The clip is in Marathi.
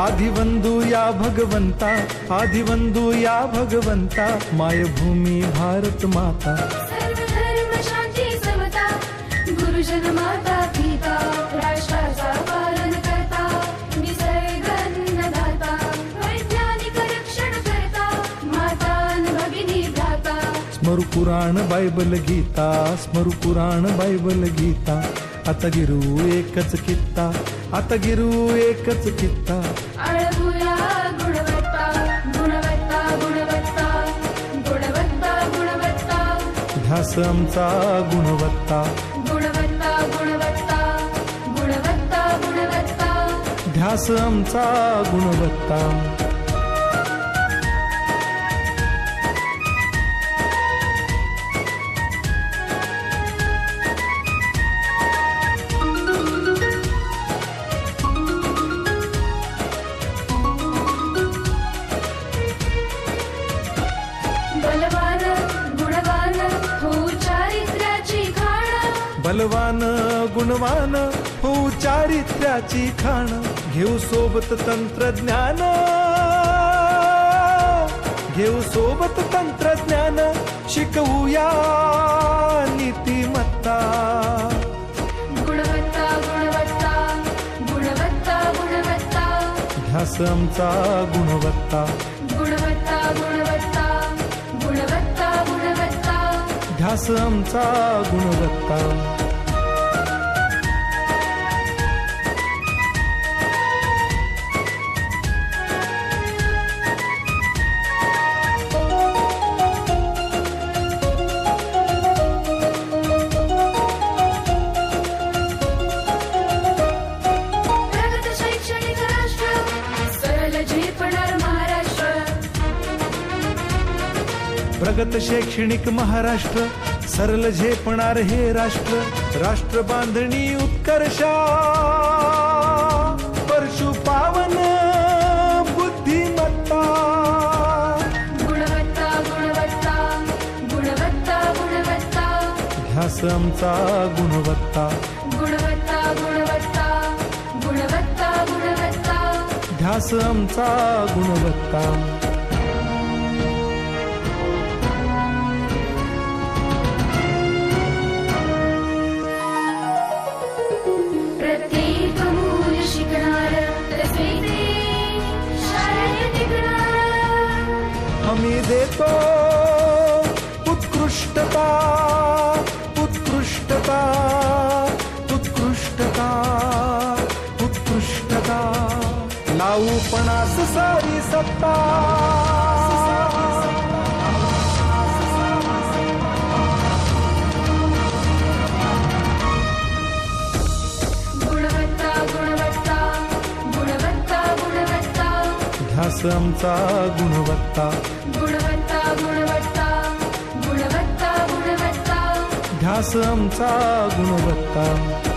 आदिवंदू या भगवंता, आदिवंदू या भगवंता, मायभूमी भारत माता। सर्व धर्म शांती समता, गुरुजन माता पिता, राष्ट्राचा पालन करता, निसर्ग अन्नदाता, वैज्ञानिक रक्षण करता, माता अन भगिनी भ्राता। स्मरू पुराण बायबल गीता, स्मरू पुराण बायबल गीता, आता गिरू एकच कित्ता, आता गिरू एकच कित्ता। आळवूया गुणवत्ता, गुणवत्ता, गुणवत्ता, गुणवत्ता, गुणवत्ता, ध्यास आमचा गुणवत्ता, गुणवत्ता, गुणवत्ता, गुणवत्ता, गुणवत्ता। ध्यास आमचा गुणवत्ता। बलवान गुणवान हो चारित्र्याची खाण, बलवान गुणवान हो चारित्र्याची खाण, घेऊ सोबत तंत्रज्ञान, घेऊ सोबत तंत्रज्ञान, शिकवूया नीतिमत्ता। गुणवत्ता, गुणवत्ता, गुणवत्ता, गुणवत्ता, ध्यास आमचा गुणवत्ता, गुणवत्ता, गुणवत्ता, गुणवत्ता, गुणवत्ता। ध्यास आमचा गुणवत्ता। प्रगत शैक्षणिक राष्ट्र, सरल झेपणार महाराष्ट्र। प्रगत शैक्षणिक महाराष्ट्र, सरल झेपणार हे राष्ट्र, राष्ट्र बांधणी उत्कर्षा, परशु पावन बुद्धिमत्ता। गुणवत्ता, गुणवत्ता, गुणवत्ता, गुणवत्ता, ध्यास आमचा गुणवत्ता, गुणवत्ता, गुणवत्ता, गुणवत्ता, गुणवत्ता। ध्यास आमचा गुणवत्ता। प्रत्येक मूल शिकणार, रचनेचे शाळेत टिकणार। हमी देतो उत्कृष्टता, उत्कृष्टता, उत्कृष्टता, उत्कृष्टता, लावू पणास सारी सत्ता। गुणवत्ता, गुणवत्ता, गुणवत्ता, गुणवत्ता, ध्यास आमचा गुणवत्ता, गुणवत्ता, गुणवत्ता, गुणवत्ता, गुणवत्ता। ध्यास आमचा गुणवत्ता।